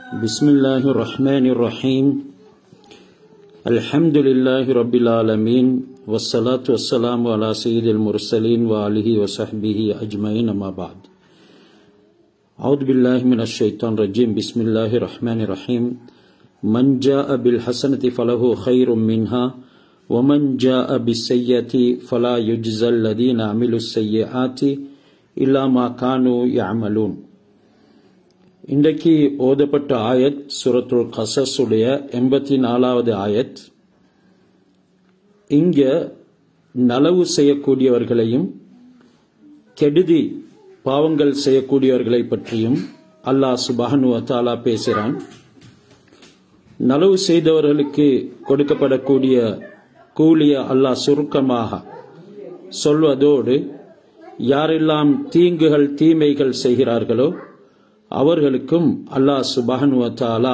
Bismillahirrahmanirrahim. Alhamdulillahi Rabbil Alameen. Wassalatu wassalamu ala sayyidil mursalin wa alihi wa sahbihi ajma'in amma ba'd. A'udhu billahi minash shaitanir rajim. Bismillahirrahmanirrahim. Man jaa'a bil hasanati falahu khairum minha wa man jaa'a bis sayyiati fala yujzal ladina amilus sayyiati illa ma kanu ya'malun. இன்றைக்கு ஓதப்பட்ட ஆயத் சூரத்துல் கஸஸ் உடைய 84வது ஆயத். இங்க நலவு செய்யக்கூடியவர்களையும் கெடுதி பாவங்கள் செய்யக்கூடியவர்களை பற்றியும் அல்லாஹ் சுப்ஹானஹு வ தஆலா பேசுகிறான். நலவு செய்தவர்களுக்கு கொடுக்கப்படக்கூடிய கூலிய அல்லாஹ் சுருக்கமாக சொல்வதோடு யாரெல்லாம் தீங்குகள் தீமைகள் செய்கிறார்களோ அவர்களுக்கும் அல்லாஹ் சுப்ஹானஹு வ தஆலா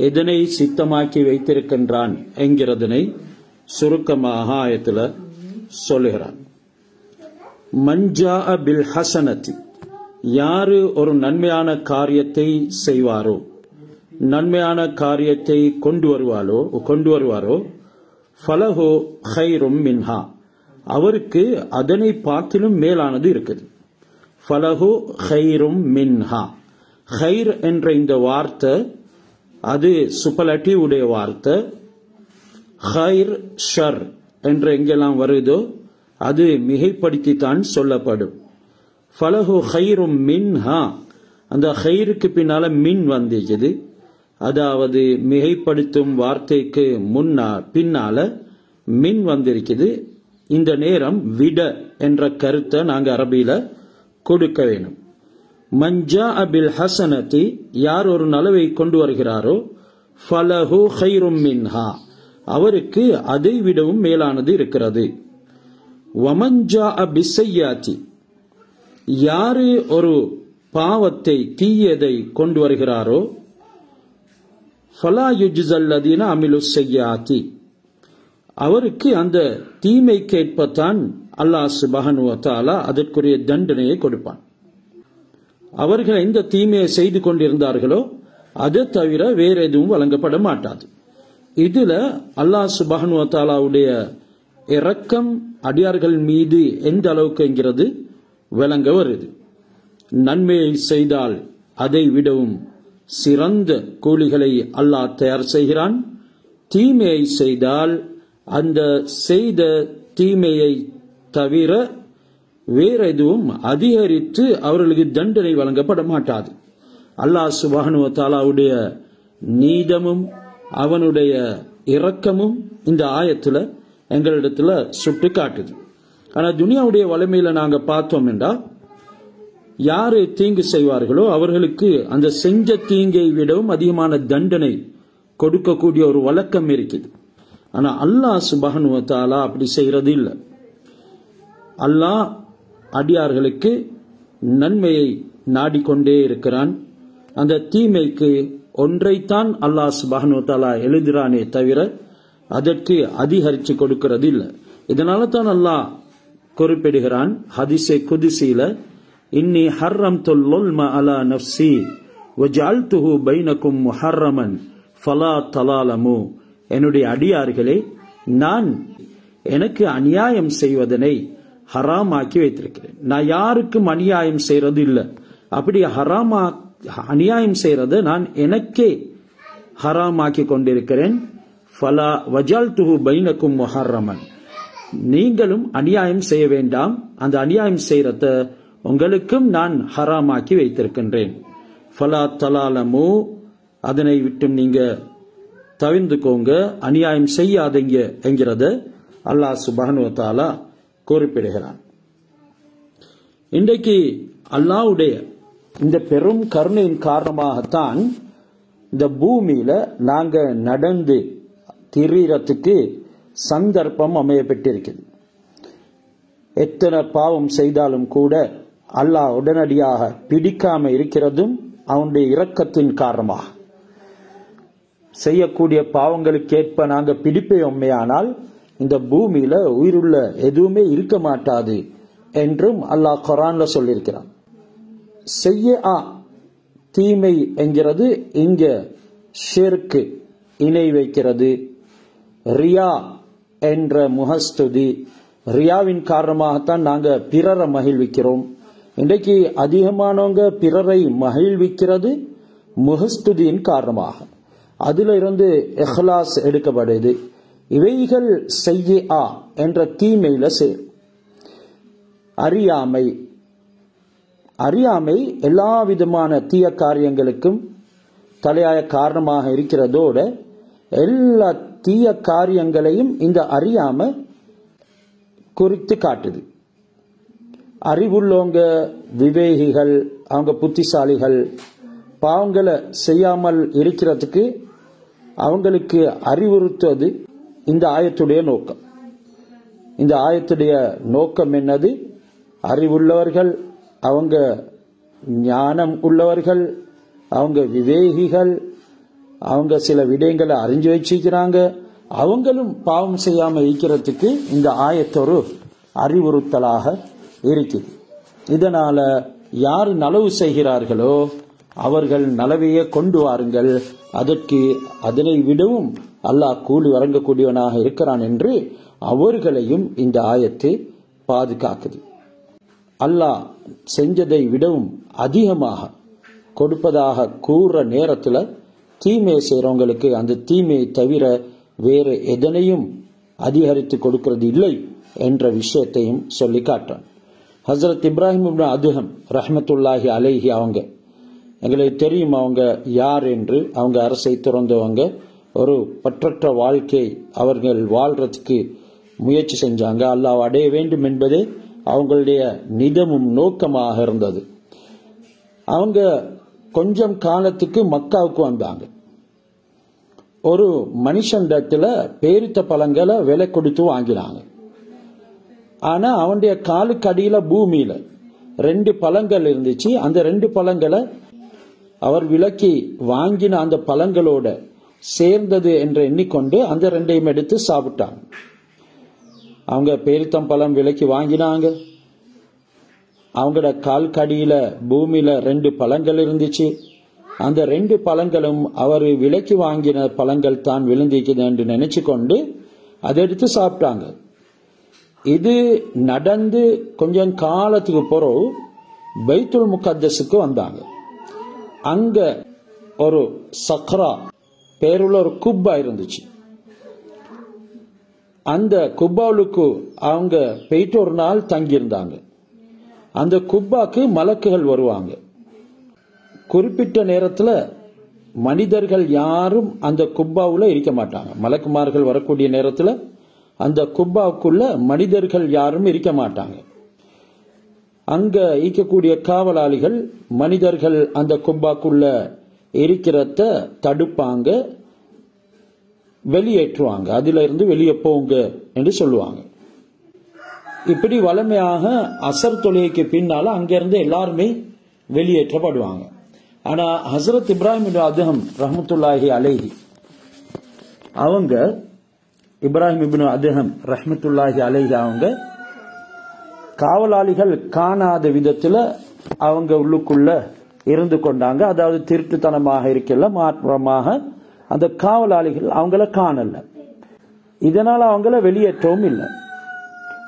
எதனை சித்தமாக்கி வைத்திருக்கின்றான் என்கிறதனை சுருக்கமாக ஆயத்தில் சொல்லுகிறான். மன் ஜாஅ பில் ஹஸனதி, யாரு ஒரு நன்மையான காரியத்தை செய்வாரோ, நன்மையான காரியத்தை கொண்டு வருவாரோ ஃபலஹு கைரும் மின்ஹா, அவருக்கு அதனை பார்க்கிலும் மேலானது இருக்குது. ஃபலஹு கைரும் மின்ஹா, ஹைர் என்ற இந்த வார்த்தை அது சுப்பலட்டிவ் உடைய வார்த்தை. ஹைர் ஷர் என்ற எங்கெல்லாம் வருதோ அது மிகைப்படுத்தித்தான் சொல்லப்படும். ஃபலஹு ஹைரும் மின்ஹா, அந்த ஹைருக்கு பின்னால மின் வந்திருக்குது. அதாவது மிகைப்படுத்தும் வார்த்தைக்கு பின்னால மின் வந்திருக்குது. இந்த நேரம் விட என்ற கருத்தை நாங்கள் அரபியில கொடுக்க வேணும். மன் ஜாஅ பில் ஹஸனதி, யார் ஒரு நலவை கொண்டு வருகிறாரோ ஃபலஹு கைரும் மின்ஹா, அவருக்கு அதை விடவும் மேலானது இருக்கிறது. வமன் ஜாஅ பிஸ்ஸய்யாத்தி, யாரு ஒரு பாவத்தை தீயதை கொண்டு வருகிறாரோ ஃபலா யுஜ்ஸல் லதீன அமிலுஸ் ஸய்யாத்தி, அவருக்கு அந்த தீமைக்கேற்பத்தான் அல்லாஹ் சுப்ஹானஹு வ தஆலா அதற்குரிய தண்டனையை கொடுப்பான். அவர்கள் எந்த தீமையை செய்து கொண்டிருந்தார்களோ அதை தவிர வேற எதுவும் வழங்கப்பட மாட்டாது. இதுல அல்லாஹ் சுப்ஹானஹு வ தஆலாவுடைய இரக்கம் அடியார்கள் மீது எந்த அளவுக்கு என்கிறது விளங்க வருது. நன்மையை செய்தால் அதை விடவும் சிறந்த கூலிகளை அல்லாஹ் தயார் செய்கிறான். தீமையை செய்தால் அந்த செய்த தீமையை தவிர வேற எதுவும் அதிகரித்து அவர்களுக்கு தண்டனை வழங்கப்பட மாட்டாது. அல்லாஹ் சுப்ஹானஹு வ தஆலாவுடைய நீதமும் அவனுடைய இரக்கமும் இந்த ஆயத்துல எங்களிடத்துல சுட்டு காட்டுது. ஆனா துனியாவுடைய வலிமையில நாங்க பார்த்தோம் என்றால் யாரு தீங்கு செய்வார்களோ அவர்களுக்கு அந்த செஞ்ச தீங்கை விடவும் அதிகமான தண்டனை கொடுக்கக்கூடிய ஒரு வழக்கம் இருக்குது. ஆனா அல்லாஹ் சுப்ஹானஹு வ தஆலா அப்படி செய்யறது இல்லை. அல்லாஹ் அடியார்களுக்கு நன்மையை நாடிக்கொண்டே இருக்கிறான். அந்த தீமைக்கு ஒன்றைத்தான் அல்லாஹ் சுப்ஹானஹு வ தஆலா எழுதுறானே தவிர அதற்கு அதிகரித்து கொடுக்கிறது இல்லை. இதனால தான் அல்லாஹ் குறிப்பிடுகிறான் ஹதீஸே குதுஸில, இன்னி ஹர்ரம்துல் லுல்ம அலா நஃப்ஸி வஜஅல்துஹு பைனக்கும் முஹர்ரமன் ஃபலா தலாலமு, என்னுடைய அடியார்களே, நான் எனக்கு அநியாயம் செய்வதனை ஹராமாக்கி வைத்திருக்கிறேன். நான் யாருக்கும் அநியாயம் செய்யறது இல்லை. அப்படி அநியாயம் செய்யறது நான் எனக்கே ஹராமாக்கி கொண்டிருக்கிறேன். ஃபலா வஜஅல்துஹு பைனக்கும் முஹர்ரமன், நீங்களும் அநியாயம் செய்ய வேண்டாம், அந்த அநியாயம் செய்யறத உங்களுக்கும் நான் ஹராமாக்கி வைத்திருக்கின்றேன். ஃபலா தலாலமு, அதனை விட்டு நீங்க தவிர்த்துக்கோங்க, அநியாயம் செய்யாதீங்க என்கிறத அல்லாஹ் சுப்ஹானஹு வ தஆலா குறிப்பிடுகிறான். இன்றைக்கு அல்லாஹ்வுடைய இந்த பெரும் கருணையின் காரணமாகத்தான் இந்த பூமியில நாங்க நடந்து திரியறதுக்கு சந்தர்ப்பம் அமையப்பட்டிருக்கிறது. எத்தனை பாவம் செய்தாலும் கூட அல்லாஹ் உடனடியாக பிடிக்காம இருக்கிறதும் அவனுடைய இரக்கத்தின் காரணமாக. செய்யக்கூடிய பாவங்களுக்கு ஏற்ப நாங்க பிடிப்போமேயானால் இந்த பூமியில உயிருள்ள எதுவுமே இருக்க மாட்டாது என்றும் அல்லாஹ் குர்ஆன்ல சொல்லியிருக்கிறான். செய்ய தீமை என்கிறது இங்க ஷிர்க், இணை வைக்கிறது. ரியா என்ற முகஸ்துதி, ரியாவின் காரணமாகத்தான் நாங்க பிறரை மகிழ்விக்கிறோம். இன்றைக்கு அதிகமானவங்க பிறரை மகிழ்விக்கிறது முகஸ்துதியின் காரணமாக. அதில் இருந்து இஹ்லாஸ் எடுக்கப்படுது. இவைகள் செய்யா என்ற தீமையில சேரும். அறியாமை, அறியாமை எல்லா விதமான தீய காரியங்களுக்கும் தலையாய காரணமாக இருக்கிறதோட எல்லா தீய காரியங்களையும் இந்த அறியாமை குறித்து காட்டுது. அறிவுள்ளவங்க, விவேகிகள், அவங்க புத்திசாலிகள் பாவங்களை செய்யாமல் இருக்கிறதுக்கு அவங்களுக்கு அறிவுறுத்துவது இந்த ஆயத்துடைய நோக்கம். இந்த ஆயத்துடைய நோக்கம் என்னது? அறிவுள்ளவர்கள், அவங்க ஞானம் உள்ளவர்கள், அவங்க விவேகிகள், அவங்க சில விடயங்களை அறிஞ்சு வச்சிருக்கிறாங்க, அவங்களும் பாவம் செய்யாம இருக்கிறதுக்கு இந்த ஆயத்தொரு அறிவுறுத்தலாக இருக்குது. இதனால யார் நலவு செய்கிறார்களோ அவர்கள் நலவையே கொண்டு வாருங்கள், அதற்கு அதனை விடவும் அல்லாஹ் கூலி வழங்கக்கூடியவனாக இருக்கிறான் என்று அவர்களையும் இந்த ஆயத்து பாதுகாக்குது. அல்லாஹ் செஞ்சதை விடவும் அதிகமாக கொடுப்பதாக கூற நேரத்தில் தீமையை செய்கிறவங்களுக்கு அந்த தீமையை தவிர வேறு எதனையும் அதிகரித்து கொடுக்கிறது இல்லை என்ற விஷயத்தையும் சொல்லி காட்டான். ஹசரத் இப்ராஹிம் இப்னு அதுஹம் ரஹ்மத்துல்லாஹி அலைஹி அவங்க, எங்களுக்கு தெரியும் அவங்க யார் என்று. அவங்க அரசை துறந்தவங்க, ஒரு பற்றற்ற வாழ்க்கை அவர்கள் வாழ்றதுக்கு முயற்சி செஞ்சாங்க. அல்லாஹ் அடைய வேண்டும் என்பதே அவங்களுடைய நிதமும் நோக்கமாக இருந்தது. அவங்க கொஞ்சம் காலத்துக்கு மக்காவுக்கு வந்தாங்க. ஒரு மனுஷனிடத்துல பேரித்த பழங்களை விலை கொடுத்து வாங்கினாங்க. ஆனா அவனுடைய காலுக்கு அடியில பூமியில 2 பழங்கள் இருந்துச்சு. அந்த 2 பழங்களை அவர் விலக்கி வாங்கின அந்த பழங்களோட சேர்ந்தது என்று எண்ணிக்கொண்டு அந்த 2ஐயும் எடுத்து சாப்பிட்டாங்க. அவங்க பேரித்தம் பழம் விலக்கி வாங்கினாங்க. அவங்களோட கால் கடியில பூமியில 2 பழங்கள் இருந்துச்சு. அந்த 2 பழங்களும் அவர் விலக்கி வாங்கின பழங்கள் தான் விழுந்திக்குது என்று நினைச்சு கொண்டு அதை எடுத்து சாப்பிட்டாங்க. இது நடந்து கொஞ்சம் காலத்துக்கு பிறகு பைத்துல் முகத்தஸுக்கு வந்தாங்க. அங்க ஒரு சக்ரா பேருள்ள ஒரு குப்பா இருந்துச்சு. அந்த குப்பாவுக்கு அவங்க போயிட்டு ஒரு நாள் தங்கியிருந்தாங்க. அந்த குப்பாக்கு மலக்குகள் வருவாங்க. குறிப்பிட்ட நேரத்தில் மனிதர்கள் யாரும் அந்த குப்பாவுல இருக்க மாட்டாங்க. மலக்குமார்கள் வரக்கூடிய நேரத்தில் அந்த குப்பாவுக்குள்ள மனிதர்கள் யாரும் இருக்க மாட்டாங்க. அங்க இருக்கக்கூடிய காவலாளிகள் மனிதர்கள் அந்த குப்பாக்குள்ள இருக்கிறத தடுப்பாங்க, வெளியேற்றுவாங்க, அதுல இருந்து வெளியே போங்க என்று சொல்லுவாங்க. இப்படி வளமையாக அசர் தொழுகைக்கு பின்னால அங்கிருந்து எல்லாருமே வெளியேற்றப்படுவாங்க. ஆனா ஹசரத் இப்ராஹிம் இப்னு அதுஹம் ரஹ்மத்துல்லாஹி அலைஹி அவங்க, இப்ராஹிம் இப்னு அதுஹம் ரஹ்மத்துல்லாஹி அலைஹி அவங்க காவலாளிகள் காணாத விதத்துல அவங்க உள்ளுக்குள்ள இருந்து கொண்டாங்க. அதாவது திருட்டுத்தனமாக இருக்கல, மாற்றமாக அந்த காவலாளிகள் அவங்கள காணல. இதனால அவங்கள வெளியேற்றவும் இல்லை.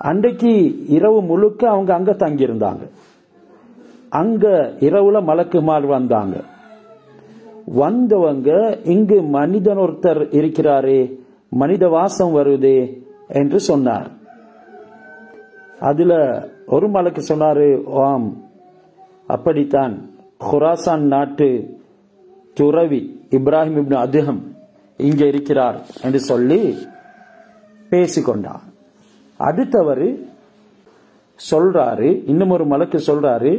அன்றைக்கு இரவு முழுக்க அவங்க அங்க தங்கியிருந்தாங்க. அங்க இரவுல மலக்குமார் வந்தாங்க. வந்தவங்க இங்கு மனிதன் ஒருத்தர் இருக்கிறாரே, மனித வாசம் வருதே என்று சொன்னார். அதுல ஒரு மலக்கு சொன்னாரு, ஆம் அப்படித்தான், குராசான் நாட்டு துறவி இப்ராஹிம் இப்னு அதுஹம் இங்க இருக்கிறார் என்று சொல்லி பேசிக்கொண்டார். அடுத்தவர் சொல்றாரு, இன்னும் ஒரு மலக்கு சொல்றாரு,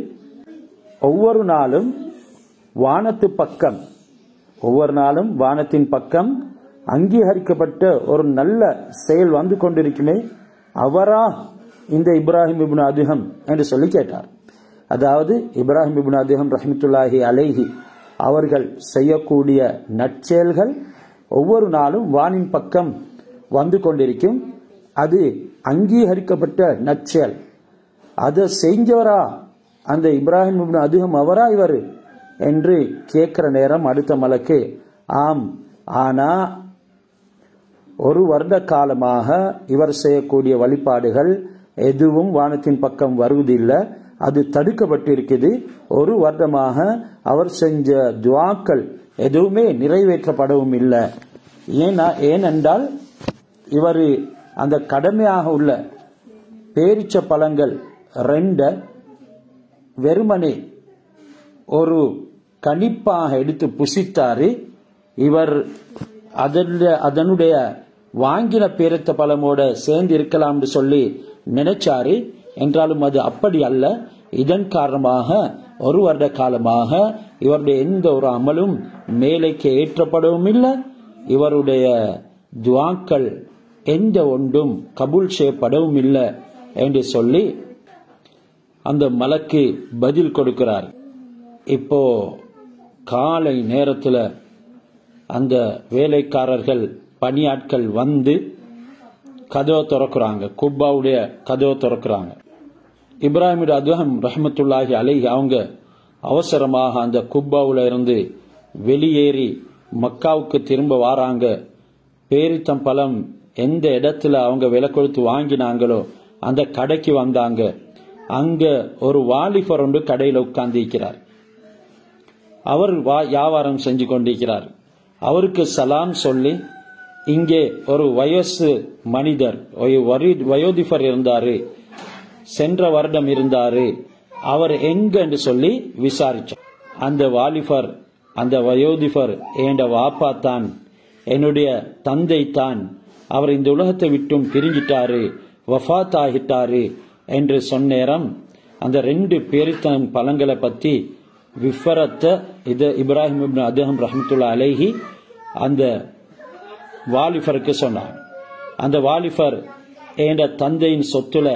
ஒவ்வொரு நாளும் வானத்து பக்கம், ஒவ்வொரு நாளும் வானத்தின் பக்கம் அங்கீகரிக்கப்பட்ட ஒரு நல்ல செயல் வந்து கொண்டிருக்குமே, அவரா இந்த இப்ராஹிம் இப்னு அதுஹம் என்று சொல்லி கேட்டார். அதாவது இப்ராஹிம் இப்னு அதுஹம் ரஹ்மத்துல்லாஹி அலைஹி அவர்கள் செய்யக்கூடிய நற்செயல்கள் ஒவ்வொரு நாளும் வானின் பக்கம் வந்து கொண்டிருக்கும். அது அங்கீகரிக்கப்பட்ட நற்செயல். அதை செஞ்சவரா அந்த இப்ராஹிம் இப்னு அதுஹம் அவரா இவர் என்று கேட்கிற நேரம் அடுத்த மலக்கு, ஆம், ஆனா 1 வருட காலமாக இவர் செய்யக்கூடிய வழிபாடுகள் எதுவும் வானத்தின் பக்கம் வருவதில்லை, அது தடுக்கப்பட்டிருக்குது. 1 வருடமாக அவர் செஞ்ச துஆக்கள் எதுவுமே நிறைவேற்றப்படவும் இல்லை. ஏனென்றால் இவர் அந்த கடமையாக உள்ள பேரிச்ச பழங்கள் 2 வெறுமனே ஒரு கணிப்பாக எடுத்து புசித்தாரு. இவர் அதனுடைய வாங்கின பேரித்த பழமோட சேர்ந்து இருக்கலாம் என்று சொல்லி நினைச்சாரு. என்றாலும் அது அப்படி அல்ல. இதன் காரணமாக 1 வருட காலமாக இவருடைய எந்த ஒரு அமலும் மேலைக்கு ஏற்றப்படவும் இல்லை. இவருடைய துஆக்கள் எந்த ஒன்றும் கபூல் செய்யப்படவும் இல்லை என்று சொல்லி அந்த மலக்கு பதில் கொடுக்கிறார். இப்போ காலை நேரத்தில் அந்த வேலைக்காரர்கள் பணியாட்கள் வந்து கதவை திறக்கிறாங்க, குப்பாவுடைய கதவை திறக்கிறாங்க. இப்ராஹிம் அதுஹம் ரஹ்மத்துல்லாஹி அலைஹி அவங்க அவசரமாக அந்த குப்பாவுல இருந்து வெளியேறி மக்காவுக்கு திரும்ப வாராங்க. பேரித்தம் பழம் எந்த இடத்துல அவங்க விலை கொடுத்து வாங்கினாங்களோ அந்த கடைக்கு வந்தாங்க. அங்க ஒரு வாலிபர் ஒன்று கடையில் உட்கார்ந்திருக்கிறார். அவர் வியாபாரம் செஞ்சு கொண்டிருக்கிறார். அவருக்கு சலாம் சொல்லி, இங்கே ஒரு வயசு மனிதர் வயோதிபர் இருந்தாரு, சென்ற வருடம் இருந்தாரு, அவர் எங்க என்று சொல்லி விசாரிச்சார். அந்த வாலிபர், அந்த வயோதிபர் என் வாப்பா தான், என்னுடைய தந்தை தான், அவர் இந்த உலகத்தை விட்டும் பிரிஞ்சிட்டாரு, வஃபாத் ஆகிட்டாரு என்று சொன்ன நேரம் அந்த 2 பேரித்தம் பழங்களை பத்தி விஃபரத்தை இது இப்ராஹிம் இப்னு அதுஹம் ரஹ்மத்துல்லாஹி அலைஹி அந்த வாலிபருக்கு சொன்னார். அந்த வாலிபர், என் தந்தையின் சொத்துல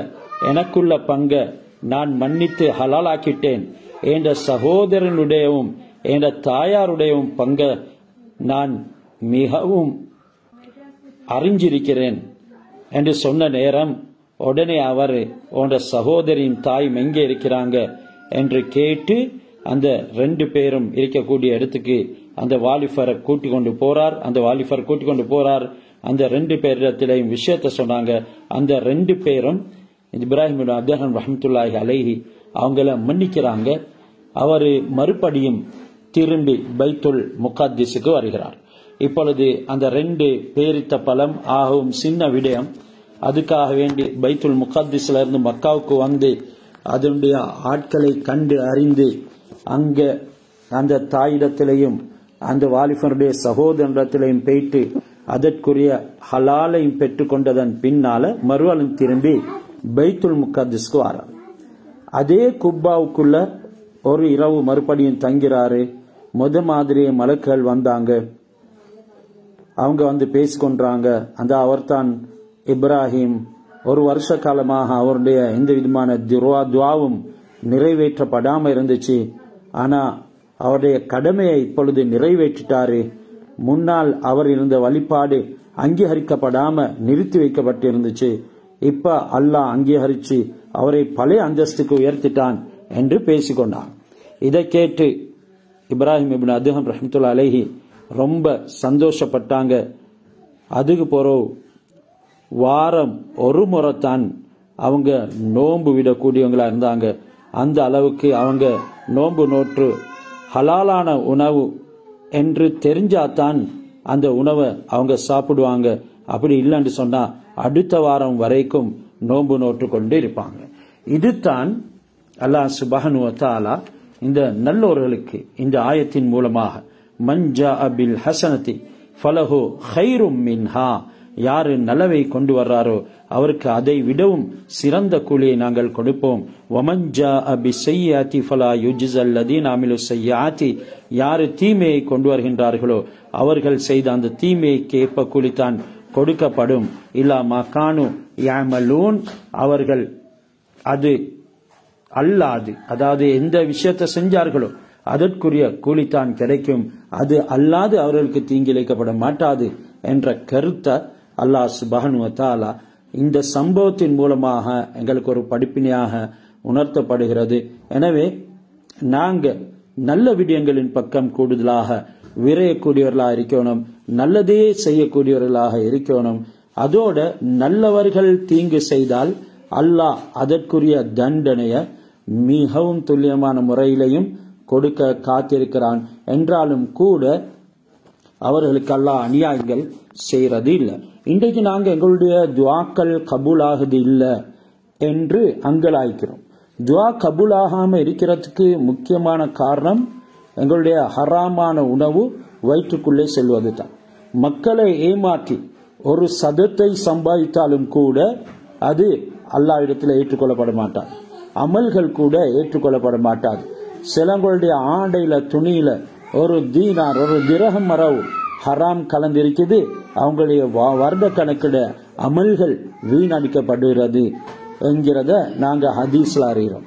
எனக்குள்ள பங்கை நான் மன்னித்து ஹலாலாக்கிட்டேன், என் சகோதரனுடையவும் என் தாயாருடையவும் பங்கை நான் மிகவும் அறிஞ்சிருக்கிறேன் என்று சொன்ன நேரம் உடனே அவர், உன் சகோதரின் தாய் எங்கே இருக்கிறாங்க என்று கேட்டு அந்த 2 பேரும் இருக்கக்கூடிய இடத்துக்கு அந்த வாலிபரை கூட்டிக் கொண்டு போறார். அந்த வாலிபர் கூட்டிக் கொண்டு போறார். அந்த 2 பேரிடத்திலையும் விஷயத்த சொன்னாங்க. அந்த 2 பேரும் இப்ராஹிம் அதுஹம் ரஹ்மத்துல்லாஹி அலைஹி அவங்கள மன்னிக்கிறாங்க. அவர் மறுபடியும் திரும்பி பைத்துல் முகத்திஸுக்கு வருகிறார். இப்பொழுது அந்த 2 பேரித்த பழம் ஆகவும் சின்ன விடயம். அதுக்காக வேண்டி பைத்துல் முகத்திஸ்ல இருந்து மக்காவுக்கு வந்து அதனுடைய ஆட்களை கண்டு அறிந்து அங்க அந்த தாயிடத்திலையும் அந்த வாலிபனுடைய சகோதரத்திலையும் போயிட்டு அதற்குரிய ஹலாலையும் பெற்றுக்கொண்டதன் பின்னால மறுவாலும் திரும்பி பைத்துல் முகத்திஸ்க்கு வரார். அதே குப்பாவுக்குள்ள ஒரு இரவு மறுபடியும் தங்கிறாரு. மாதிரியே மலக்குகள் வந்தாங்க. அவங்க வந்து பேசிக்கொண்டாங்க. அந்த அவர்தான் இப்ராஹிம். 1 வருஷ காலமாக அவருடைய எந்த விதமான துஆவும் நிறைவேற்றப்படாம இருந்துச்சு. ஆனா அவருடைய கடமையை இப்பொழுது நிறைவேற்றிட்டாரு. முன்னால் அவர் இருந்த வழிபாடு அங்கீகரிக்கப்படாம நிறுத்தி வைக்கப்பட்டிருந்துச்சு. இப்ப அல்லாஹ் அங்கீகரிச்சு அவரை பழைய அந்தஸ்துக்கு உயர்த்திட்டான் என்று பேசிக்கொண்டான். இதை கேட்டு இப்ராஹிம் இப்னு அதுஹம் ரஹ்மத்துல்லாஹி அலைஹி ரொம்ப சந்தோஷப்பட்டாங்க. அதுக்கு பிறகு வாரம் 1 முறை தான் அவங்க நோன்பு விடக்கூடியவங்களா இருந்தாங்க. அந்த அளவுக்கு அவங்க நோன்பு நோற்று ஹலாலான உணவு என்று தெரிஞ்சாதான் அந்த உணவை அவங்க சாப்பிடுவாங்க. அப்படி இல்லைன்னு சொன்னா அடுத்த வாரம் வரைக்கும் நோன்பு நோற்று கொண்டு இருப்பாங்க. இதுதான் அல்லாஹ் சுப்ஹானஹு வ தஆலா இந்த நல்லோர்களுக்கு இந்த ஆயத்தின் மூலமாக மன்ஜா பில் ஹசனதி ஃபலஹு கைரும் மின்ஹா, யாரு நலவை கொண்டு வர்றாரோ அவருக்கு அதை விடவும் சிறந்த கூலியை நாங்கள் கொடுப்போம். வமன்ஜா அபி செய்யாத்தி ஃபலா யுஜ்ஸல் லதீன அமிலு செய்யாத்தி, யாரு தீமையை கொண்டு வருகின்றார்களோ அவர்கள் செய்த அந்த தீமைக்கு ஏற்ப கூலித்தான் கொடுக்கப்படும். இல்லா மகானு யாமலூன், அவர்கள் அது அல்லாது, அதாவது எந்த விஷயத்தை செஞ்சார்களோ அதற்குரிய கூலித்தான் கிடைக்கும், அது அல்லாது அவர்களுக்கு தீங்கிழைக்கப்பட மாட்டாது என்ற கருத்தை அல்லாஹ் சுப்ஹானஹு வ தஆலா இந்த சம்பவத்தின் மூலமாக எங்களுக்கு ஒரு படிப்பினையாக உணர்த்தப்படுகிறது. எனவே நாங்க நல்ல விடயங்களின் பக்கம் கூடுதலாக விரையக்கூடியவர்களாக இருக்கணும், நல்லதே செய்யக்கூடியவர்களாக இருக்கணும். அதோட நல்லவர்கள் தீங்கு செய்தால் அல்லாஹ் அதற்குரிய தண்டனைய மிகவும் துல்லியமான முறையிலையும் கொடுக்க காத்திருக்கிறான். என்றாலும் கூட அவர்களுக்கு அல்லாஹ் அநியாயங்கள் செய்யறது இல்லை. இன்றைக்கு நாங்கள் எங்களுடைய துவாக்கள் கபூலாகுது இல்லை என்று அங்கலாய்க்கிறோம். துவா கபூலாகாம இருக்கிறதுக்கு முக்கியமான காரணம் எங்களுடைய ஹராமான உணவு வயிற்றுக்குள்ளே செல்வது தான். மக்களை ஏமாற்றி ஒரு சதத்தை சம்பாதித்தாலும் கூட அது அல்லாஹ் இடத்துல ஏற்றுக்கொள்ளப்பட மாட்டாது. அமல்கள் கூட ஏற்றுக்கொள்ளப்பட மாட்டாது. சிலங்களுடைய ஆடையில துணியில ஒரு தீனார் ஒரு திரகம் மரவு ஹராம் கலந்திருக்குது. அவங்களுடைய வருட கணக்கிட அமல்கள் வீணடிக்கப்படுகிறது என்கிறத நாங்க ஹதீஸ்ல அறிகிறோம்.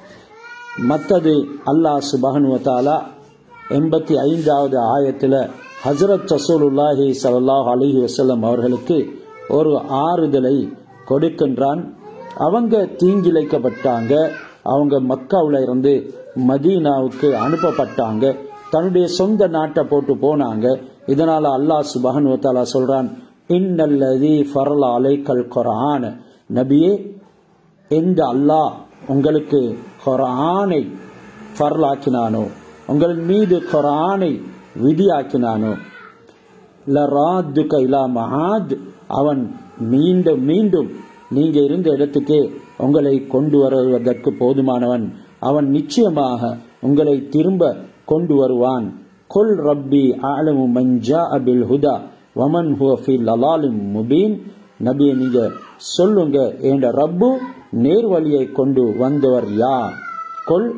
மற்றது அல்லாஹ் சுப்ஹானஹு வ தஆலா 85வது ஆயத்துல ஹஜ்ரத் ரசூலுல்லாஹி ஸல்லல்லாஹு அலைஹி வஸல்லம் அவர்களுக்கு ஒரு ஆறுதலை கொடுக்கின்றான். அவங்க தீங்கிழைக்கப்பட்டாங்க, அவங்க மக்காவுல இருந்து மதீனாவுக்கு அனுப்பப்பட்டாங்க, தன்னுடைய சொந்த நாட்டை போட்டு போனாங்க. இதனால அல்லாஹ் சுப்ஹானஹு வ தஆலா சொல்றான், இன்னல்லதி ஃபரல அலைக்கல் குர்ஆன், நபியே எந்த அல்லாஹ் உங்களுக்கு குர்ஆனை ஃபர்லாக்கினானோ, உங்கள் மீது குர்ஆனை விதியாக்கினானோ, லராதுக இலா மஆத், அவன் மீண்டும் மீண்டும் நீங்க இருந்த இடத்துக்கு உங்களை கொண்டு வருவதற்கு போதுமானவன். அவன் நிச்சயமாக உங்களை திரும்ப கொண்டு வருவான். குல் ரப்பி அஅலமு மன் ஜாஅ பில் ஹுதா வமன் ஹுவ ஃபீ லலாலின் முபீன், நபியே நீங்க சொல்லுங்க, என்ற ரப்பு நேர்வழியை கொண்டு வந்தவர் யார்? குல்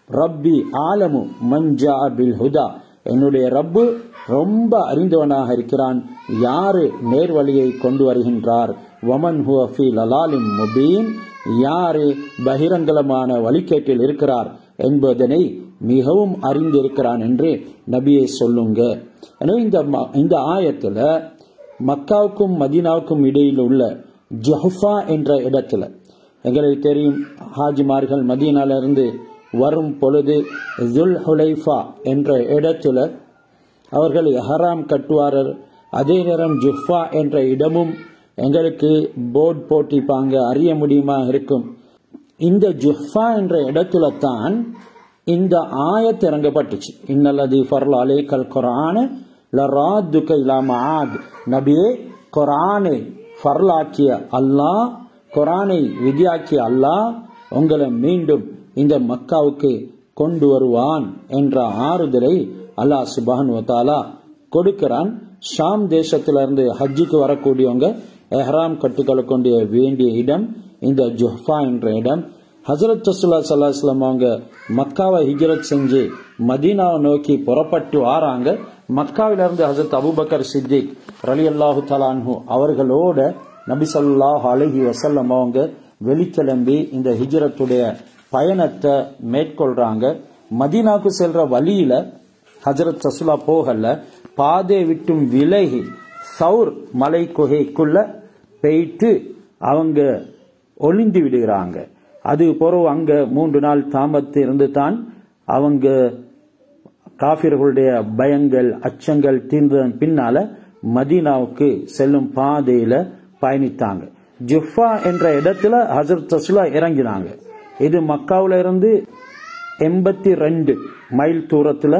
ரப்பி அஅலமு மன் ஜாஅ பில் ஹுதா, என்னுடைய ரப்பு ரொம்ப அறிந்தவனாக இருக்கிறான் யாரு நேர்வழியை கொண்டு வருகின்றார். வமன் ஹுவ ஃபீ லலாலின் முபீன், யாரு பகிரங்கலமான வழிகேட்டில் இருக்கிறார் என்பதனை மிகவும் அறிந்திருக்கிறான் என்று நபியை சொல்லுங்க. எனவே இந்த ஆயத்துல மக்காவுக்கும் மதீனாவுக்கும் இடையில் உள்ள ஜுஹஃபா என்ற இடத்துல, எங்களுக்கு தெரியும் ஹாஜிமார்கள் மதீனால இருந்து வரும் பொழுது துல் ஹுலைஃபா என்ற இடத்துல அவர்கள் ஹராம் கட்டுவாரர். அதே நேரம் ஜுஹ்ஃபா என்ற இடமும் எங்களுக்கு போர்டு போட்டிப்பாங்க, அறிய முடியுமா இருக்கும். இந்த ஜுஹ்ஃபா என்ற இடத்துல தான் இந்த ஆயத் இறங்கப்பட்டுச்சு. இன்னல்லதி ஃபர்ல அலைக்கல் குர்ஆன லராதுக இலா மஆத், நபியே குர்ஆனை ஃபர்லாக்கிய அல்லாஹ், குர்ஆனை விதியாக்கிய அல்லாஹ் உங்களை மீண்டும் இந்த மக்காவுக்கு கொண்டு வருவான் என்ற ஆறுதலை அல்லாஹ் சுப்ஹானஹு வ தஆலா கொடுக்கிறான். ஷாம் தேசத்திலிருந்து ஹஜ்ஜுக்கு வரக்கூடியவங்க எஹ்ராம் கட்டுக்கொள்ள வேண்டிய இடம் இந்த ஜுஹ்ஃபா என்ற இடம். ஹஜ்ரத் ரசூலுல்லாஹி ஸல்லல்லாஹு அலைஹி வஸல்லம் அவங்க மக்காவை ஹிஜ்ரத் செஞ்சு மதீனாவை நோக்கி புறப்பட்டு வாராங்க. மக்காவிலிருந்து ஹஜ்ரத் அபூபக்கர் சித்திக் ரலியல்லாஹு தஆலா அன்ஹு அவர்களோட நபி ஸல்லல்லாஹு அலைஹி வஸல்லம் அவங்க வெளிக்கிளம்பி இந்த ஹிஜ்ரத்துடைய பயணத்தை மேற்கொள்றாங்க. மதீனாவுக்கு செல்ற வழியில ஹஜ்ரத் ரசூலா போகல, பாதை விட்டும் விலகி சௌர் மலை குகைக்குள்ள போயிட்டு அவங்க ஒளிந்து விடுகிறாங்க. அது பிறகு அங்க 3 நாள் தாமத்து இருந்து தான் அவங்க காஃபிர்களுடைய பயங்கள் அச்சங்கள் தீர்ந்ததன் பின்னால மதீனாவுக்கு செல்லும் பாதையில பயணித்தாங்க. ஜுஃபா என்ற இடத்துல ஹஜ்ரத் ரசூலா இறங்கினாங்க. இது மக்காவுல இருந்து 82 மைல் தூரத்துல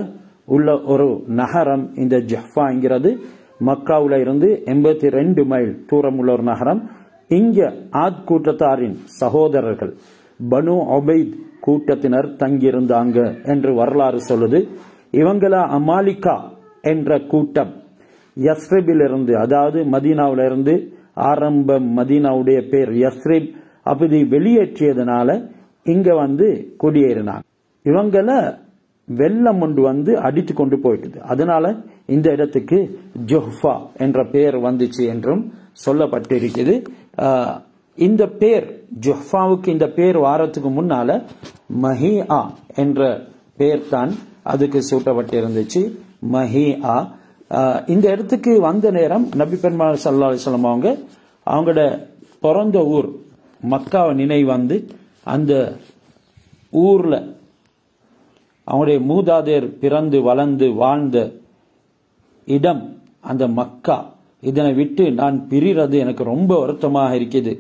உள்ள ஒரு நகரம். இந்த ஜுஃபாங்கிறது மக்காவுல இருந்து 82 மைல் தூரம் உள்ள ஒரு நகரம். இங்க ஆத் கூட்டத்தாரின் சகோதரர்கள் பனு உபைத் கூட்டத்தினர் தங்கியிருந்தாங்க என்று வரலாறு சொல்லுது. இவங்கள அமாலிகா என்ற கூட்டம் யஸ்ரிபில் இருந்து, அதாவது மதீனாவில இருந்து ஆரம்ப மதீனாவுடைய பேர் யஸ்ரிப், அப்படி வெளியேற்றியதுனால இங்க வந்து குடியேறினாங்க. இவங்கள வெள்ளம் ஒன்று அடித்து கொண்டு போயிட்டது. அதனால இந்த இடத்துக்கு ஜுஹ்ஃபா என்ற பெயர் வந்துச்சு என்றும் சொல்லப்பட்டிருக்குது. இந்த பேர் ஜுஹ்ஃபாவுக்கு இந்த பேர் வாரத்துக்கு முன்னால மஹீஆ என்ற பெயர் தான் அதுக்கு சூட்டப்பட்டிருந்துச்சு. மஹீஆ இந்த இடத்துக்கு வந்த நேரம் நபி பெருமாள் ஸல்லல்லாஹு அலைஹி வஸல்லம் அவங்களோட பிறந்த ஊர் மக்காவை நினைவு வந்து அந்த ஊர்ல அவங்களுடைய மூதாதையர் பிறந்து வளர்ந்து வாழ்ந்த இடம் அந்த மக்கா. இதனை விட்டு நான் பிரிறது எனக்கு ரொம்ப வருத்தமாக இருக்குது.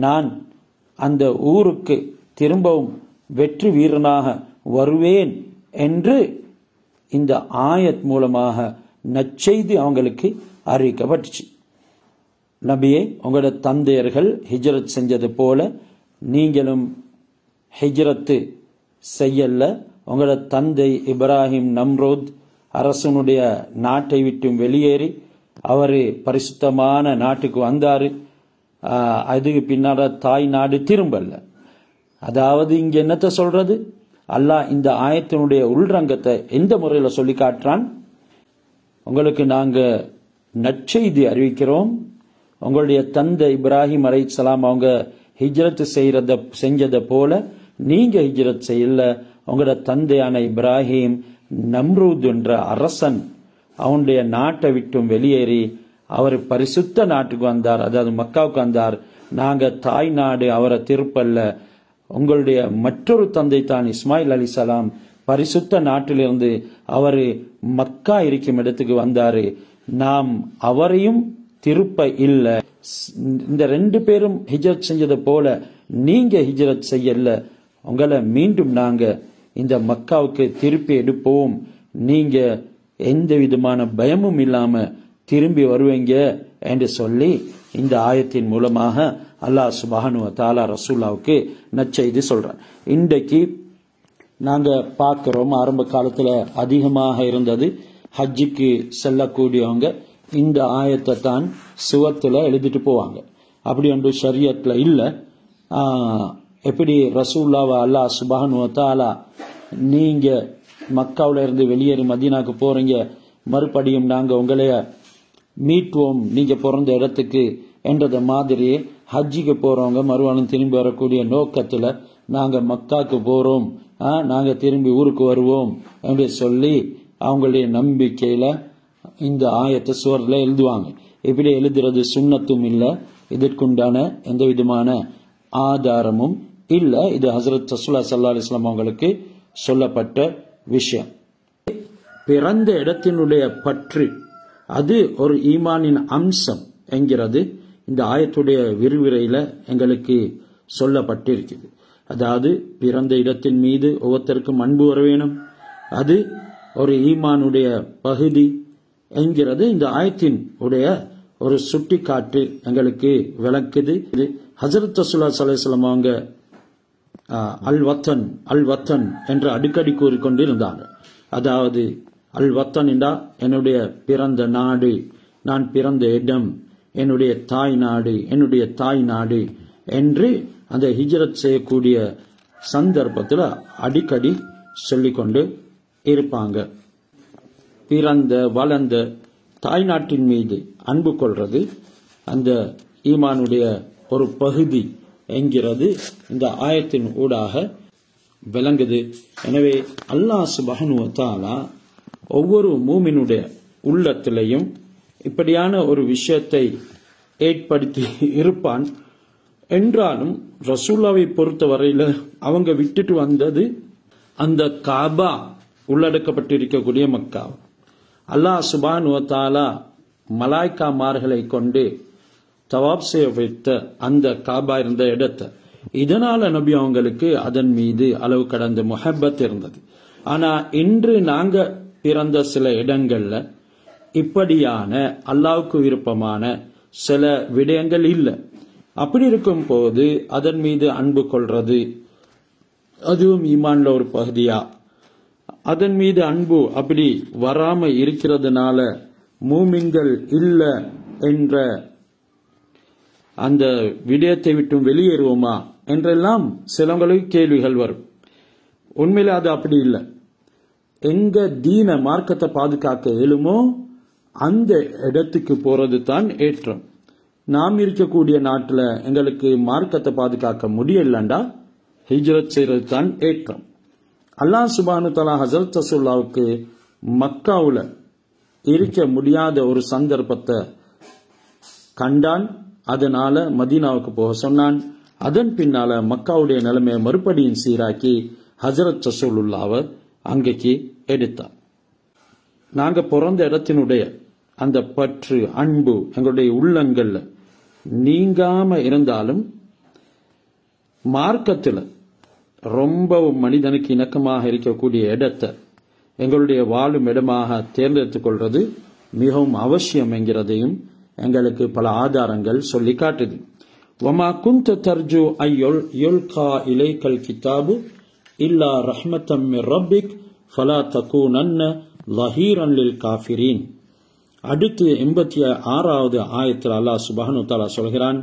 நான் அந்த ஊருக்கு திரும்பவும் வெற்றி வீரனாக வருவேன் என்று இந்த ஆயத் மூலமாக நற்செய்தி அவங்களுக்கு அறிவிக்கப்பட்டுச்சு. நபியே, உங்களோட தந்தையர்கள் ஹிஜ்ரத் செஞ்சது போல நீங்களும் ஹிஜ்ரத்து செய்யல. உங்களோட தந்தை இப்ராஹிம் நம்ரோத் அரசனுடைய நாட்டை விட்டு வெளியேறி அவரு பரிசுத்தமான நாட்டுக்கு வந்தாரு. அதுக்கு பின்னால தாய் நாடு திரும்பல. அதாவது இங்க என்னத்த சொல்றது, அல்லாஹ் இந்த ஆயத்தினுடைய உள்ரங்கத்தை எந்த முறையில சொல்லி காட்டுறான்? உங்களுக்கு நாங்க நற்செய்தி அறிவிக்கிறோம். உங்களுடைய தந்தை இப்ராஹிம் அலைஹிஸ்ஸலாம் அவங்க ஹிஜ்ரத் செஞ்சதை போல நீங்க ஹிஜ்ரத் செய்யல. உங்களோட தந்தையான இப்ராஹிம் நம்ரூத் என்ற அரசன் அவனுடைய நாட்டை விட்டும் வெளியேறி அவர் பரிசுத்த நாட்டுக்கு வந்தார், அதாவது மக்காவுக்கு வந்தார். நாங்க தாய் நாடு அவரை திருப்பல்ல. உங்களுடைய மற்றொரு தந்தை தான் இஸ்மாயில் அலைஹிஸ்ஸலாம் பரிசுத்த நாட்டிலிருந்து அவரு மக்கா இருக்கும் இடத்துக்கு வந்தாரு. நாம் அவரையும் திருப்ப இல்ல. இந்த ரெண்டு பேரும் ஹிஜ்ரத் செஞ்சதை போல நீங்க ஹிஜ்ரத் செய்யல. உங்களை மீண்டும் நாங்க இந்த மக்காவுக்கு திருப்பி எடுப்போம். நீங்க எந்த விதமான பயமும் இல்லாம திரும்பி வருவீங்க என்று சொல்லி இந்த ஆயத்தின் மூலமாக அல்லாஹ் சுப்ஹானஹு வ தஆலா ரசூலுல்லாஹ்வுக்கு நற்செய்தி சொல்றார். இன்றைக்கு நாங்க பார்க்கிறோம், ஆரம்ப காலத்துல அதிகமாக இருந்தது ஹஜ்ஜுக்கு செல்லக்கூடியவங்க இந்த ஆயத்தை தான் சுவத்துல எழுதிட்டு போவாங்க. அப்படி ஒன்று ஷரியத்துல இல்ல. எப்படி ரசூலுல்லாஹ் அல்லாஹ் சுப்ஹானஹு வ தஆலா நீங்க மக்காவுல இருந்து வெளியேறி மதீனாக்கு போறீங்க, மறுபடியும் நாங்க உங்களைய மீட்டுவோம் நீங்க பிறந்த இடத்துக்கு என்றத மாதிரி ஹஜ்ஜிக்கு போறவங்க மறுவாரம் திரும்பி வரக்கூடிய நோக்கத்துல நாங்க மக்காக்கு போறோம், நாங்க திரும்பி ஊருக்கு வருவோம் என்று சொல்லி அவங்களுடைய நம்பிக்கையில இந்த ஆயத்தை சுவர்ல எழுதுவாங்க. இப்படி எழுதுறது சுன்னத்தும் இல்ல, இதற்குண்டான எந்த விதமான ஆதாரமும் இல்ல. இது ஹஜ்ரத் ரசூலுல்லாஹி ஸல்லல்லாஹு அலைஹி வஸல்லம் அவங்களுக்கு சொல்லப்பட்ட விஷயம். பிறந்த இடத்தினுடைய பற்று அது ஒரு ஈமானின் அம்சம் என்கிறது இந்த ஆயத்துடைய விரிவுரையில எங்களுக்கு சொல்லப்பட்டிருக்கிறது. அதாவது பிறந்த இடத்தின் மீது ஒவ்வொருத்தருக்கும் அன்பு வர வேணும், அது ஒரு ஈமானுடைய பகுதி என்கிறது இந்த ஆயத்தின் உடைய ஒரு சுட்டிக்காட்டு எங்களுக்கு விளக்குது. இது ஹஜ்ரத் ரசூலுல்லாஹி ஸல்லல்லாஹு அலைஹி வஸல்லம் அவங்க அல் வத்தன் என்று அடிக்கடி கூறிக்கொண்டு இருந்தாங்க. அதாவது அல் வத்தன் என்றா என்னுடைய பிறந்த நாடு, நான் பிறந்த இடம், என்னுடைய தாய் நாடு என்று அந்த ஹிஜ்ரத் செய்யக்கூடிய சந்தர்ப்பத்தில் அடிக்கடி சொல்லிக்கொண்டு இருப்பாங்க. பிறந்த வளர்ந்த தாய் நாட்டின் மீது அன்பு கொள்றது அந்த ஈமானுடைய ஒரு பகுதி என்கிறது இந்த ஆயத்தின் ஊடாக விளங்குது. எனவே அல்லாஹ் சுப்ஹானஹு வ தஆலா ஒவ்வொரு மூமினுடைய உள்ளத்திலையும் இப்படியான ஒரு விஷயத்தை ஏற்படுத்தி இருப்பான். என்றாலும் ரசூலுல்லாவை பொறுத்த வரையில அவங்க விட்டுட்டு வந்தது அந்த காபா உள்ளடக்கப்பட்டிருக்கக்கூடிய மக்கா. அல்லாஹ் சுப்ஹானஹு வ தஆலா மலாய்க்காமார்களை கொண்டு தவாப் செய்ய வைத்த அந்த காபா இருந்த இடத்தை, இதனால நபி அவங்களுக்கு அதன் மீது அளவு கடந்த முஹப்பத் இருந்தது. ஆனா இன்று நாங்க பிறந்த சில இடங்கள்ல இப்படியான அல்லாஹ்வுக்கு விருப்பமான சில விடயங்கள் இல்லை. அப்படி இருக்கும் போது அதன் மீது அன்பு கொள்றது அதுவும் ஈமான்ல ஒரு பகுதியா? அதன் மீது அன்பு அப்படி வராம இருக்கிறதுனால மூமின்கள் இல்ல என்ற அந்த விடயத்தை விட்டு வெளியேறுவோமா என்றெல்லாம் சிலங்களுக்கு கேள்விகள் வரும். உண்மையில அது அப்படி இல்லை. எங்க தீன மார்க்கத்தை பாதுகாக்க இயலுமோ அந்த இடத்துக்கு போறது தான் ஏற்றம். நாம் இருக்கக்கூடிய நாட்டில் எங்களுக்கு மார்க்கத்தை பாதுகாக்க முடியலண்டா ஹிஜ்ரத் செய்யறது தான் ஏற்றம். அல்லாஹ் சுப்ஹானஹு வ தஆலா ஹஜ்ரத் ரசூலுல்லாஹ்வுக்கு மக்காவுல இருக்க முடியாத ஒரு சந்தர்ப்பத்தை கண்டான், அதனால மதீனாவுக்கு போக சொன்னான். அதன் பின்னால மக்காவுடைய நிலைமையை மறுபடியும் சீராக்கி ஹஜ்ரத் ரசூலுல்லாஹ்வை அங்கேக்கு எடுத்தார். நாங்க பிறந்த இடத்தினுடைய அந்த பற்று அன்பு எங்களுடைய உள்ளங்கள்ல நீங்காம இருந்தாலும் மார்க்கத்தில் ரொம்ப மனிதனுக்கு இணக்கமாக இருக்கக்கூடிய இடத்தை எங்களுடைய வாழும் இடமாக தேர்ந்தெடுத்துக் கொள்வது மிகவும் அவசியம் என்கிறதையும் எங்களுக்கு பல ஆதாரங்கள் சொல்லி காட்டுது. وَمَا كُنْتَ تَرْجُو أَنْ يُلْقَى إِلَيْكَ الْكِتَابُ إِلَّا رَحْمَةً مِّن رَبِّكَ فَلَا تَكُونَنَّ ظَهِيرًا لِلْكَافِرِينَ. அடுத்து 86வது ஆயத்தில் அல்லாஹ் சுப்ஹானஹு வ தஆலா சொல்கிறான்,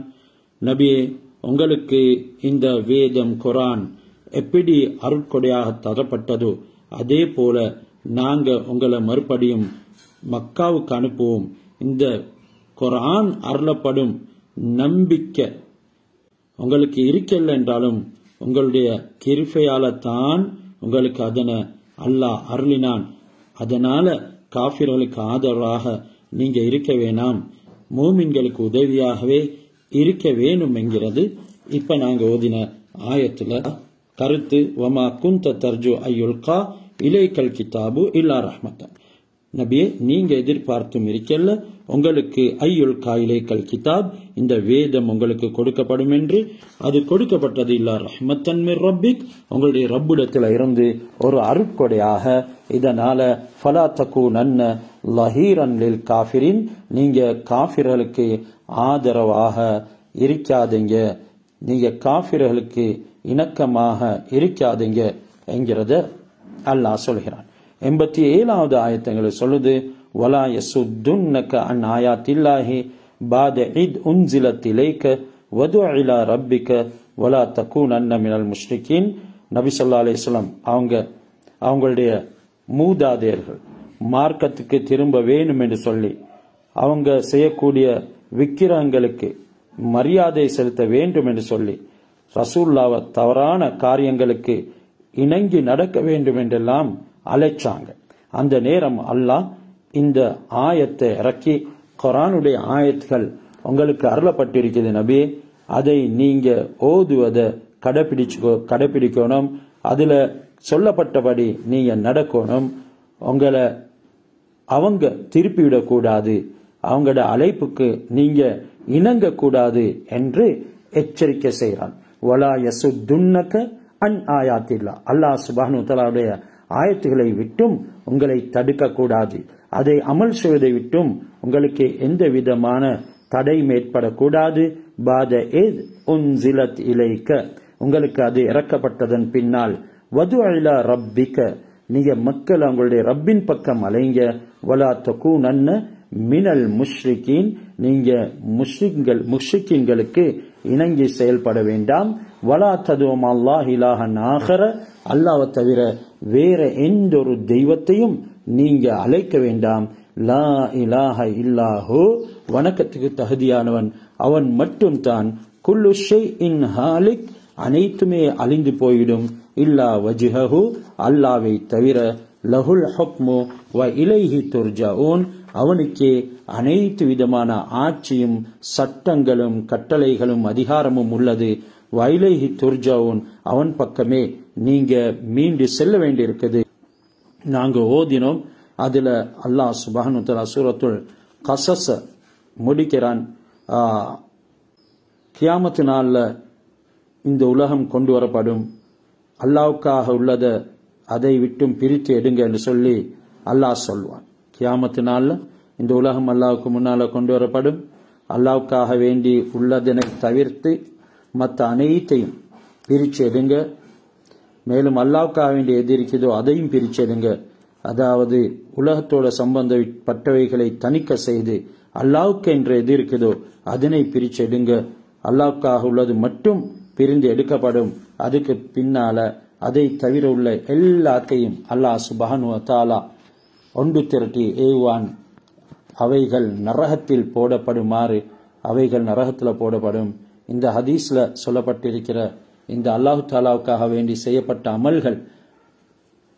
நபியே, உங்களுக்கு இந்த வேதம் குர்ஆன் எப்படி அருட்கொடையாக தரப்பட்டதோ அதே போல நாங்க உங்களை மறுபடியும் மக்காவுக்கு அனுப்புவோம். இந்த குர்ஆன் அருளப்படும் நம்பிக்கை உங்களுக்கு இருக்கல என்றாலும் உங்களுடைய கிருபையால தான் உங்களுக்கு அதனை அல்லாஹ் அருளினான். அதனால காஃபிர்களுக்கு ஆதரவாக நீங்க இருக்க வேணாம், மூமின்களுக்கு உதவியாகவே இருக்க வேணும் என்கிறது இப்ப நாங்க ஓதின ஆயத்துல கருத்து. வமா குந்த தர்ஜு ஐயுல்கா இலைக்கல் கிதாபு இல்லா ரஹ்மத்தன். நபியே, நீங்க எதிர்பார்த்தும் இருக்கல உங்களுக்கு ஐயுல்கா இலைக்கல் கிதாப், இந்த வேதம் உங்களுக்கு கொடுக்கப்படும் என்று. அது கொடுக்கப்பட்டது இல்லா ரஹ்மத்தன் மிர் ரப்பிக், உங்களுடைய ரப்பிடத்தில் இருந்து ஒரு அருட்கொடையாக. இதனால ஃபலா தகூனன்ன லஹீரன் லில் காஃபிரின், நீங்க காஃபிர்களுக்கு ஆதரவாக இருக்காதீங்க, நீங்க காஃபிர்களுக்கு இணக்கமாக இருக்காதீங்க என்கிறத அல்லாஹ் சொல்கிறான். 87வது ஆயத்தங்களை சொல்லுது, வலா யசுத்துன்னக அன் ஆயாத்தில்லாஹி பாத இத் உன்சிலத் இலைக வது இலா ரப்பிக வலா தகூனன்ன மினல் முஷ்ரிகீன். நபி ஸல்லல்லாஹு அலைஹி வஸல்லம் அவங்களுடைய மூதாதையர்கள் மார்க்கத்துக்கு திரும்ப வேணும் என்று சொல்லி அவங்க செய்யக்கூடிய விக்கிரகங்களுக்கு மரியாதை செலுத்த வேண்டும் என்று சொல்லி ரசூலுல்லாஹ் தவறான காரியங்களுக்கு இணங்கி நடக்க வேண்டும் என்றெல்லாம் அழைச்சாங்க. அந்த நேரம் அல்லாஹ் இந்த ஆயத்தை இறக்கி, குர்ஆனுடைய ஆயத்துகள் உங்களுக்கு அருளப்பட்டிருக்கிறது நபியே, அதை நீங்க ஓதுவதை கடைபிடிக்கணும், அதுல சொல்லப்பட்டபடி நீங்க நடக்கணும், உங்களை அவங்க திருப்பிவிடக்கூடாது, அவங்களோட அழைப்புக்கு நீங்க இணங்க கூடாது என்று எச்சரிக்கை செய்கிறான். வலா யசுத்துன்னக அன் ஆயாத்தில்லா, அல்லாஹ் சுப்ஹானஹு வ தஆலாவுடைய ஆயத்துகளை விட்டும் உங்களை தடுக்க கூடாது, அதை அமல் செய்வதை விட்டும் உங்களுக்கு எந்த விதமான தடை ஏற்படக்கூடாது. பாத இத் உன்சிலத் இலைக, உங்களுக்கு அது இறக்கப்பட்டதன் பின்னால் வது இலா ரப்பிக, நீங்க மக்கள் அவங்களுடைய ரப்பின் பக்கம் அலைங்க. வலா தகூனன்ன மினல் முஷ்ரிகீன், நீங்க முஷ்ரிக்கீன்களுக்கு இணங்கி செயல்பட வேண்டாம். வலா ததும் அல்லாஹ் இலாஹன் ஆகர, அல்லாஹ்வை தவிர வேற எந்த ஒரு தெய்வத்தையும் நீங்க அழைக்க வேண்டாம். லா இலாஹ இல்லாஹு, வணக்கத்துக்கு தகுதியானவன் அவன் மட்டும் தான். குல்லு ஷைஇன் ஹாலிக், அனைத்துமே அழிந்து போய்விடும். இல்லா வஜ்ஹஹு, அல்லாஹ்வை தவிர. லஹுல் ஹுக்மு வ இலைஹி துர்ஜாஊன், அவனுக்கே அனைத்து விதமான ஆட்சியும் சட்டங்களும் கட்டளைகளும் அதிகாரமும் உள்ளது. வைலைஹி துர்ஜாஊன், அவன் பக்கமே நீங்க மீண்டு செல்ல வேண்டியிருக்குது. நாங்க ஓதினோம், அதுல அல்லாஹ் சுப்ஹானஹு வ தஆலா சூரத்துல் கஸஸ முடிக்கிறான். கியாமத்து நாள்ல இந்த உலகம் கொண்டு வரப்படும், அல்லாஹ்வுக்காக உள்ளத அதை விட்டும் பிரித்து எடுங்க என்று சொல்லி அல்லாஹ் சொல்வான். கியாமத்து நாள்ல இந்த உலகம் அல்லாஹ்வுக்கு முன்னால கொண்டு வரப்படும், அல்லாஹ்வுக்காக வேண்டி உள்ளதனை தவிர்த்து மற்ற அனைத்தையும் பிரிச்சு எடுங்க. மேலும் அல்லாஹ்வுக்காக வேண்டி எது இருக்குதோ அதையும் பிரிச்சு எடுங்க. அதாவது உலகத்தோட சம்பந்தப்பட்டவைகளை தணிக்க செய்து அல்லாஹ்வுக்கு என்று எது இருக்குதோ அதனை பிரிச்சு எடுங்க. அல்லாஹ்வுக்காக உள்ளது மட்டும் பிரிந்து எடுக்கப்படும். அதுக்கு பின்னால அதை தவிர உள்ள எல்லாத்தையும் அல்லாஹ் சுப்ஹானஹு வ தஆலா ஒன்று திரட்டி ஏவான். அவைகள் நரகத்தில் போடப்படுமாறு அவைகள் நரகத்தில் போடப்படும். இந்த ஹதீஸ்ல சொல்லப்பட்டிருக்கிற இந்த அல்லாஹு தாலாவுக்காக வேண்டி செய்யப்பட்ட அமல்கள்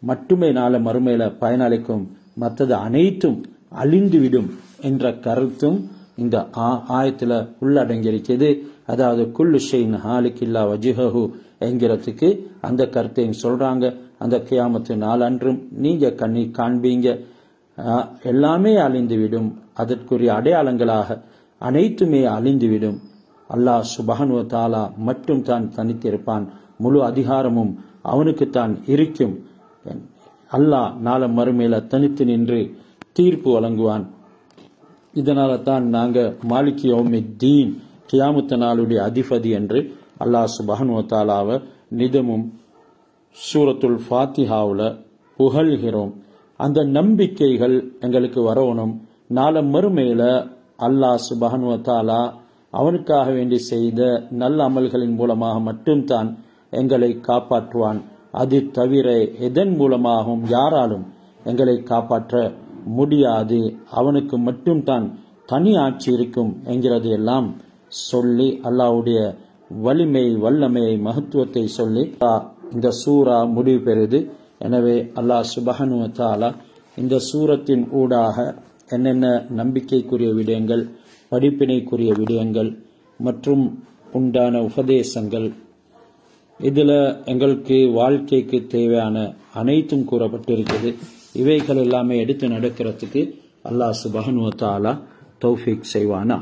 மட்டுமே நாள மறுமையில பயனளிக்கும், மற்றது அனைத்தும் அழிந்துவிடும் என்ற கருத்தும் இந்த ஆயத்துல உள்ளடங்கியிருக்கிறது. அதாவது குல்லு ஷைஇன் ஹாலிக் இல்லா வஜ்ஹஹு என்கிறதுக்கு அந்த கருத்தையும் சொல்றாங்க. அந்த கியாமத்து நாள் அன்றும் நீங்க கண்ணீர் காண்பீங்க. எல்லாமே அழிந்துவிடும். அதற்குரிய அடையாளங்களாக அனைத்துமே அழிந்துவிடும். அல்லாஹ் சுப்ஹானஹு வ தஆலா மட்டும் தான் தனித்திருப்பான். முழு அதிகாரமும் அவனுக்குத்தான் இருக்கும். அல்லாஹ் நாளை மறுமையில தனித்து நின்று தீர்ப்பு வழங்குவான். இதனால தான் நாங்க மாலிக் யௌமித்தீன் கியாமத்து நாளுடைய அதிபதி என்று அல்லாஹ் சுப்ஹானஹு வ தஆலாவை நிதமும் சூரத்துல் ஃபாத்திஹாவுல புகழ்கிறோம். அந்த நம்பிக்கைகள் எங்களுக்கு வரணும். நாளை மறுமையில அல்லாஹ் சுப்ஹானஹு வ தஆலா அவனுக்காக வேண்டி செய்த நல்ல அமல்களின் மூலமாக மட்டும்தான் எங்களை காப்பாற்றுவான். அது தவிர எதன் மூலமாகவும் யாராலும் எங்களை காப்பாற்ற முடியாது. அவனுக்கு மட்டும்தான் தனி ஆட்சி இருக்கும் என்கிறது எல்லாம் சொல்லி அல்லாஹ்வுடைய வலிமை, வல்லமையை, மகத்துவத்தை சொல்லி இந்த சூரா முடிவு பெறுது. எனவே அல்லாஹ் சுப்ஹானஹு வ தஆலா இந்த சூரத்தின் ஊடாக என்னென்ன நம்பிக்கைக்குரிய விடயங்கள், படிப்பினைக்குரிய விடயங்கள் மற்றும் உண்டான உபதேசங்கள், இதுல எங்களுக்கு வாழ்க்கைக்கு தேவையான அனைத்தும் கூறப்பட்டிருக்கிறது. இவைகள் எல்லாமே எடுத்து நடக்கிறதுக்கு அல்லாஹ் சுப்ஹானஹு வ தஆலா தௌஃபீக் செய்வானா.